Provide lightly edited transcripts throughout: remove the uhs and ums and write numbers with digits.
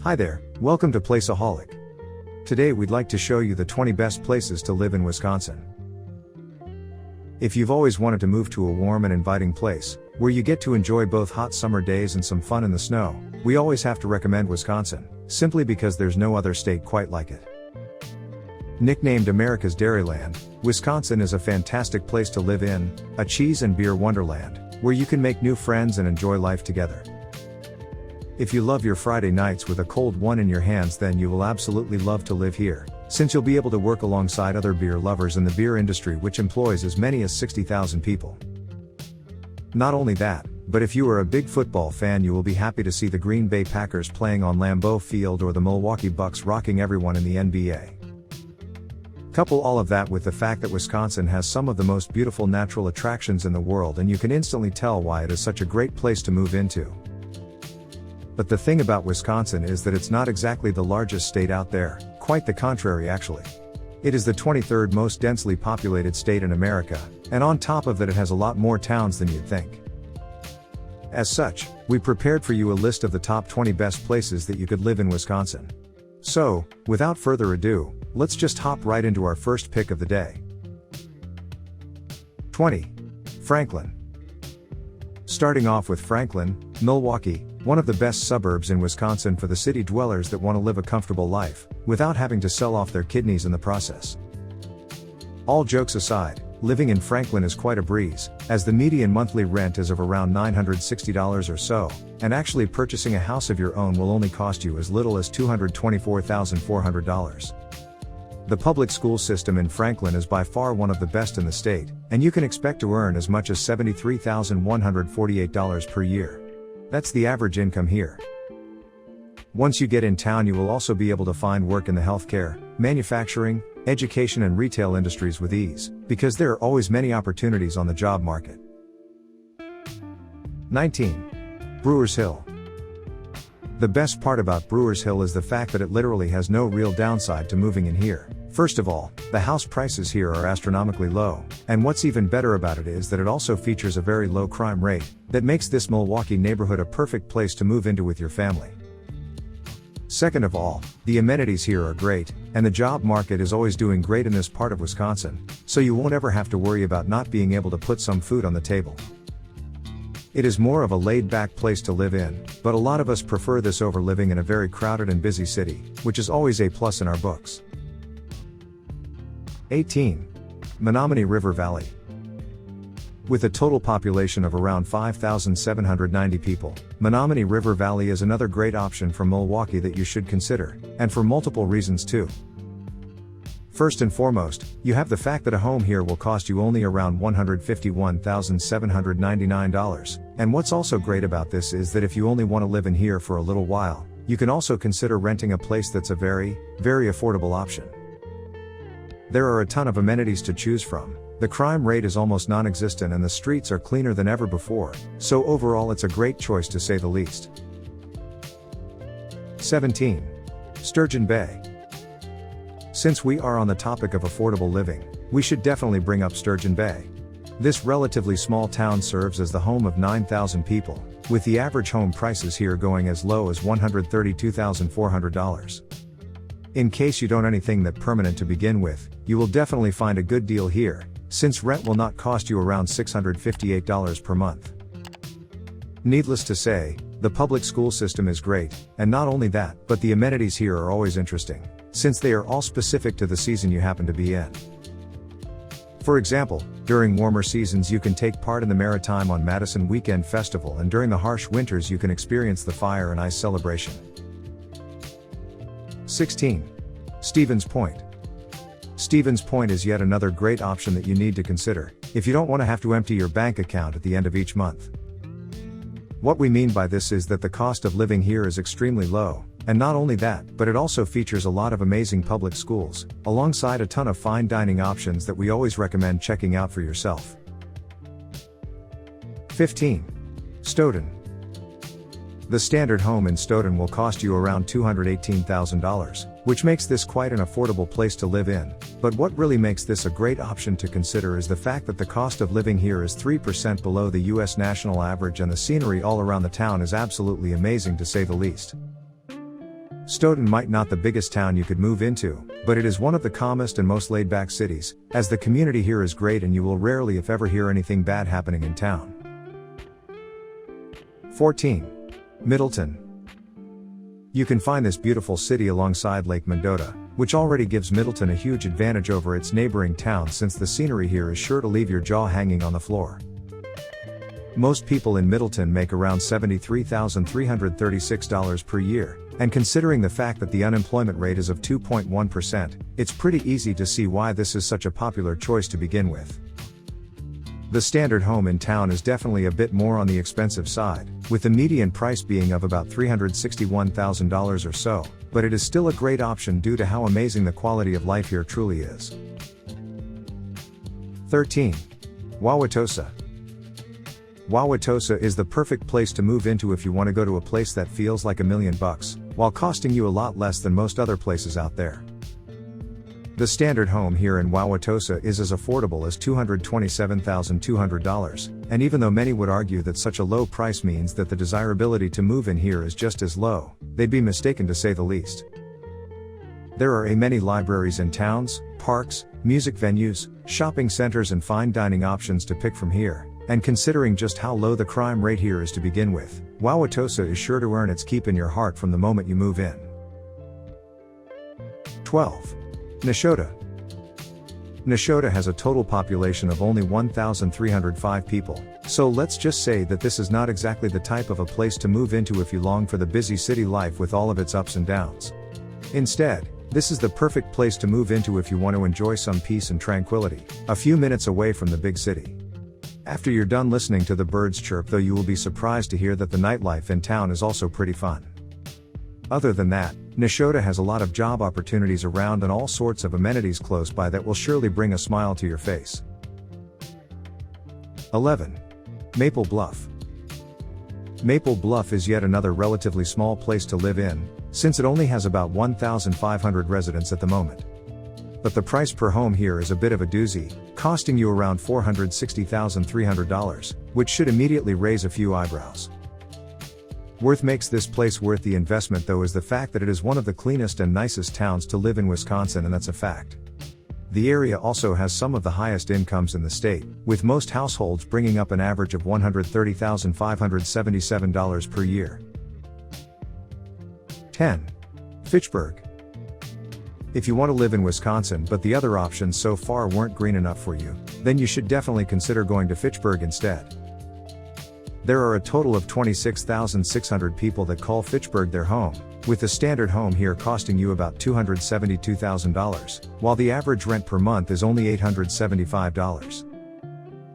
Hi there, welcome to Placeaholic. Today we'd like to show you the 20 best places to live in Wisconsin. If you've always wanted to move to a warm and inviting place, where you get to enjoy both hot summer days and some fun in the snow, we always have to recommend Wisconsin, simply because there's no other state quite like it. Nicknamed America's Dairyland, Wisconsin is a fantastic place to live in, a cheese and beer wonderland, where you can make new friends and enjoy life together. If you love your Friday nights with a cold one in your hands, then you will absolutely love to live here, since you'll be able to work alongside other beer lovers in the beer industry, which employs as many as 60,000 people. Not only that, but if you are a big football fan, you will be happy to see the Green Bay Packers playing on Lambeau Field or the Milwaukee Bucks rocking everyone in the NBA. Couple all of that with the fact that Wisconsin has some of the most beautiful natural attractions in the world, and you can instantly tell why it is such a great place to move into. But the thing about Wisconsin is that it's not exactly the largest state out there, quite the contrary actually. It is the 23rd most densely populated state in America, and on top of that it has a lot more towns than you'd think. As such, we prepared for you a list of the top 20 best places that you could live in Wisconsin. So, without further ado, let's just hop right into our first pick of the day. 20. Franklin. Starting off with Franklin, Milwaukee, one of the best suburbs in Wisconsin for the city dwellers that want to live a comfortable life, without having to sell off their kidneys in the process. All jokes aside, living in Franklin is quite a breeze, as the median monthly rent is of around $960 or so, and actually purchasing a house of your own will only cost you as little as $224,400. The public school system in Franklin is by far one of the best in the state, and you can expect to earn as much as $73,148 per year. That's the average income here. Once you get in town, you will also be able to find work in the healthcare, manufacturing, education and retail industries with ease, because there are always many opportunities on the job market. 19. Brewers Hill. The best part about Brewers Hill is the fact that it literally has no real downside to moving in here. First of all, the house prices here are astronomically low, and what's even better about it is that it also features a very low crime rate, that makes this Milwaukee neighborhood a perfect place to move into with your family. Second of all, the amenities here are great, and the job market is always doing great in this part of Wisconsin, so you won't ever have to worry about not being able to put some food on the table. It is more of a laid-back place to live in, but a lot of us prefer this over living in a very crowded and busy city, which is always a plus in our books. 18. Menomonee River Valley. With a total population of around 5,790 people, Menomonee River Valley is another great option from Milwaukee that you should consider, and for multiple reasons too. First and foremost, you have the fact that a home here will cost you only around $151,799, and what's also great about this is that if you only want to live in here for a little while, you can also consider renting a place that's a very, very affordable option. There are a ton of amenities to choose from, the crime rate is almost non-existent and the streets are cleaner than ever before, so overall it's a great choice to say the least. 17. Sturgeon Bay. Since we are on the topic of affordable living, we should definitely bring up Sturgeon Bay. This relatively small town serves as the home of 9,000 people, with the average home prices here going as low as $132,400. In case you don't anything that permanent to begin with, you will definitely find a good deal here, since rent will not cost you around $658 per month. Needless to say, the public school system is great, and not only that, but the amenities here are always interesting, since they are all specific to the season you happen to be in. For example, during warmer seasons you can take part in the Maritime on Madison Weekend Festival, and during the harsh winters you can experience the Fire and Ice celebration. 16. Stevens Point. Stevens Point is yet another great option that you need to consider, if you don't want to have to empty your bank account at the end of each month. What we mean by this is that the cost of living here is extremely low, and not only that, but it also features a lot of amazing public schools, alongside a ton of fine dining options that we always recommend checking out for yourself. 15. Stoughton. The standard home in Stoughton will cost you around $218,000, which makes this quite an affordable place to live in, but what really makes this a great option to consider is the fact that the cost of living here is 3% below the US national average, and the scenery all around the town is absolutely amazing to say the least. Stoughton might not the biggest town you could move into, but it is one of the calmest and most laid-back cities, as the community here is great and you will rarely if ever hear anything bad happening in town. 14. Middleton. You can find this beautiful city alongside Lake Menomonee, which already gives Middleton a huge advantage over its neighboring towns since the scenery here is sure to leave your jaw hanging on the floor. Most people in Middleton make around $73,336 per year, and considering the fact that the unemployment rate is of 2.1%, it's pretty easy to see why this is such a popular choice to begin with. The standard home in town is definitely a bit more on the expensive side, with the median price being of about $361,000 or so, but it is still a great option due to how amazing the quality of life here truly is. 13. Wauwatosa. Wauwatosa is the perfect place to move into if you want to go to a place that feels like $1 million bucks, while costing you a lot less than most other places out there. The standard home here in Wauwatosa is as affordable as $227,200, and even though many would argue that such a low price means that the desirability to move in here is just as low, they'd be mistaken to say the least. There are many libraries in towns, parks, music venues, shopping centers and fine dining options to pick from here. And considering just how low the crime rate here is to begin with, Wauwatosa is sure to earn its keep in your heart from the moment you move in. 12. Nashotah. Nashotah has a total population of only 1,305 people, so let's just say that this is not exactly the type of a place to move into if you long for the busy city life with all of its ups and downs. Instead, this is the perfect place to move into if you want to enjoy some peace and tranquility, a few minutes away from the big city. After you're done listening to the birds chirp though, you will be surprised to hear that the nightlife in town is also pretty fun. Other than that, Nashotah has a lot of job opportunities around and all sorts of amenities close by that will surely bring a smile to your face. 11. Maple Bluff. Maple Bluff is yet another relatively small place to live in, since it only has about 1,500 residents at the moment. But the price per home here is a bit of a doozy, costing you around $460,300, which should immediately raise a few eyebrows. What makes this place worth the investment though is the fact that it is one of the cleanest and nicest towns to live in Wisconsin, and that's a fact. The area also has some of the highest incomes in the state, with most households bringing up an average of $130,577 per year. 10. Fitchburg. If you want to live in Wisconsin but the other options so far weren't green enough for you, then you should definitely consider going to Fitchburg instead. There are a total of 26,600 people that call Fitchburg their home, with the standard home here costing you about $272,000, while the average rent per month is only $875.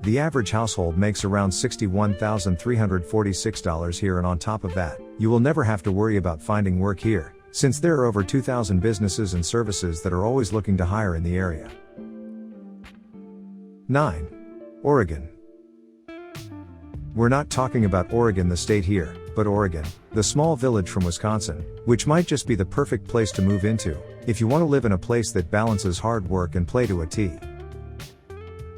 The average household makes around $61,346 here, and on top of that, you will never have to worry about finding work here, since there are over 2,000 businesses and services that are always looking to hire in the area. 9. Oregon. We're not talking about Oregon the state here, but Oregon, the small village from Wisconsin, which might just be the perfect place to move into, if you want to live in a place that balances hard work and play to a T.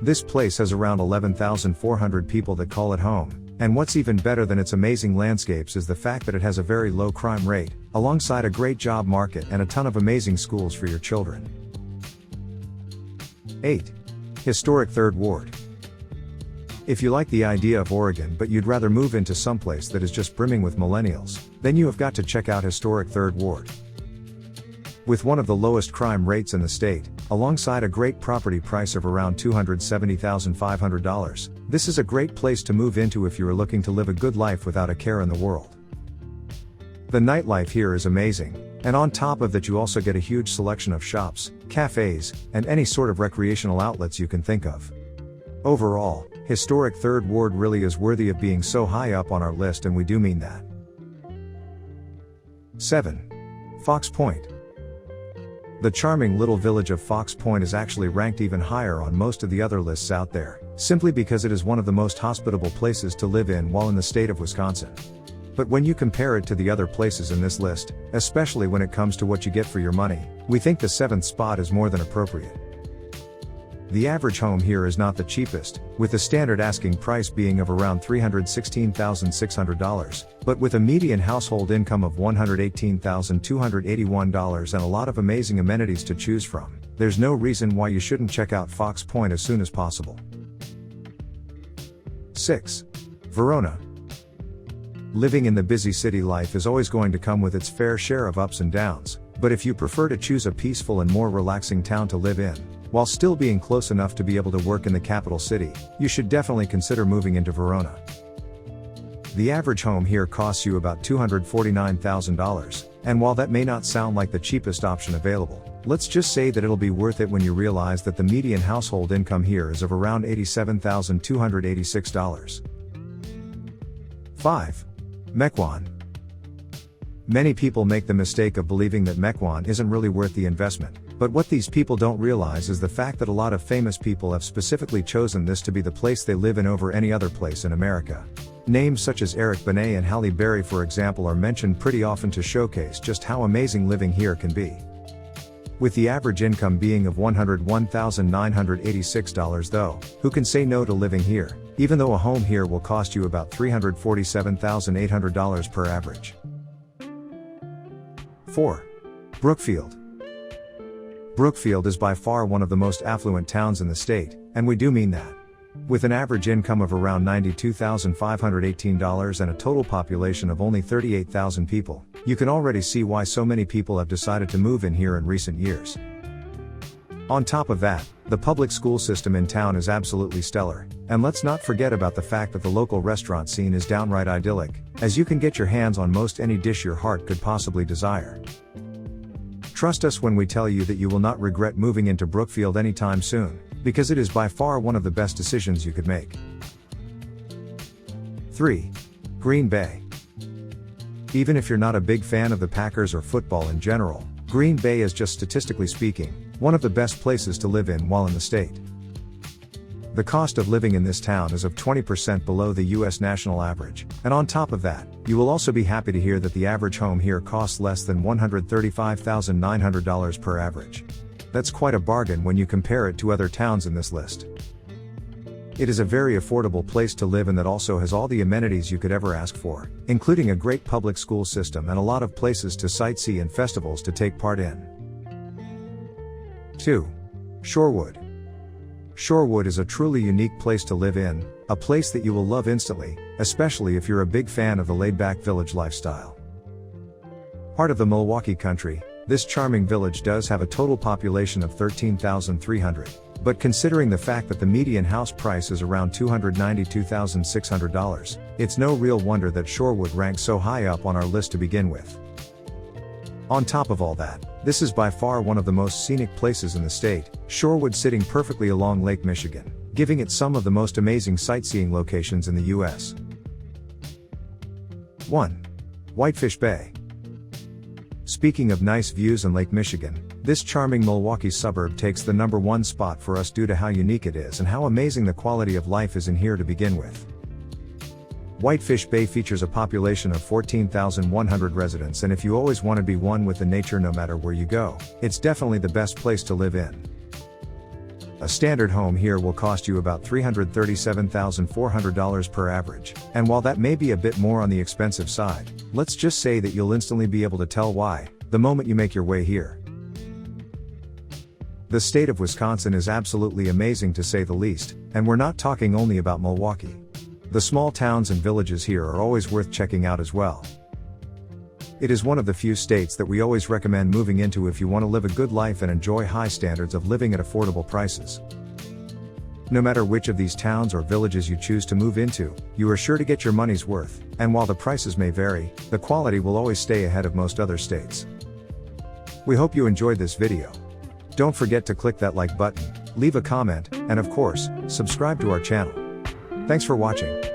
This place has around 11,400 people that call it home, and what's even better than its amazing landscapes is the fact that it has a very low crime rate, alongside a great job market and a ton of amazing schools for your children. 8. Historic Third Ward. If you like the idea of Oregon but you'd rather move into someplace that is just brimming with millennials, then you have got to check out Historic Third Ward. With one of the lowest crime rates in the state, alongside a great property price of around $270,500, this is a great place to move into if you are looking to live a good life without a care in the world. The nightlife here is amazing, and on top of that you also get a huge selection of shops, cafes, and any sort of recreational outlets you can think of. Overall, Historic Third Ward really is worthy of being so high up on our list, and we do mean that. 7. Fox Point. The charming little village of Fox Point is actually ranked even higher on most of the other lists out there, simply because it is one of the most hospitable places to live in while in the state of Wisconsin. But when you compare it to the other places in this list, especially when it comes to what you get for your money, we think the 7th spot is more than appropriate. The average home here is not the cheapest, with the standard asking price being of around $316,600, but with a median household income of $118,281 and a lot of amazing amenities to choose from, there's no reason why you shouldn't check out Fox Point as soon as possible. 6. Verona. Living in the busy city life is always going to come with its fair share of ups and downs, but if you prefer to choose a peaceful and more relaxing town to live in, while still being close enough to be able to work in the capital city, you should definitely consider moving into Verona. The average home here costs you about $249,000, and while that may not sound like the cheapest option available, let's just say that it'll be worth it when you realize that the median household income here is of around $87,286. 5. Mequon. Many people make the mistake of believing that Mequon isn't really worth the investment. But what these people don't realize is the fact that a lot of famous people have specifically chosen this to be the place they live in over any other place in America. Names such as Eric Benet and Halle Berry, for example, are mentioned pretty often to showcase just how amazing living here can be. With the average income being of $101,986 though, who can say no to living here, even though a home here will cost you about $347,800 per average. 4. Brookfield. Brookfield is by far one of the most affluent towns in the state, and we do mean that. With an average income of around $92,518 and a total population of only 38,000 people, you can already see why so many people have decided to move in here in recent years. On top of that, the public school system in town is absolutely stellar, and let's not forget about the fact that the local restaurant scene is downright idyllic, as you can get your hands on most any dish your heart could possibly desire. Trust us when we tell you that you will not regret moving into Brookfield anytime soon, because it is by far one of the best decisions you could make. 3. Green Bay. Even if you're not a big fan of the Packers or football in general, Green Bay is, just statistically speaking, one of the best places to live in while in the state. The cost of living in this town is of 20% below the US national average, and on top of that, you will also be happy to hear that the average home here costs less than $135,900 per average. That's quite a bargain when you compare it to other towns in this list. It is a very affordable place to live and that also has all the amenities you could ever ask for, including a great public school system and a lot of places to sightsee and festivals to take part in. 2. Shorewood. Shorewood is a truly unique place to live in, a place that you will love instantly, especially if you're a big fan of the laid-back village lifestyle. Part of the Milwaukee country, this charming village does have a total population of 13,300, but considering the fact that the median house price is around $292,600, it's no real wonder that Shorewood ranks so high up on our list to begin with. On top of all that, this is by far one of the most scenic places in the state, Shorewood sitting perfectly along Lake Michigan, giving it some of the most amazing sightseeing locations in the US. 1. Whitefish Bay. Speaking of nice views and Lake Michigan, this charming Milwaukee suburb takes the #1 spot for us due to how unique it is and how amazing the quality of life is in here to begin with. Whitefish Bay features a population of 14,100 residents, and if you always want to be one with the nature no matter where you go, it's definitely the best place to live in. A standard home here will cost you about $337,400 per average, and while that may be a bit more on the expensive side, let's just say that you'll instantly be able to tell why, the moment you make your way here. The state of Wisconsin is absolutely amazing to say the least, and we're not talking only about Milwaukee. The small towns and villages here are always worth checking out as well. It is one of the few states that we always recommend moving into if you want to live a good life and enjoy high standards of living at affordable prices. No matter which of these towns or villages you choose to move into, you are sure to get your money's worth, and while the prices may vary, the quality will always stay ahead of most other states. We hope you enjoyed this video. Don't forget to click that like button, leave a comment, and of course, subscribe to our channel. Thanks for watching.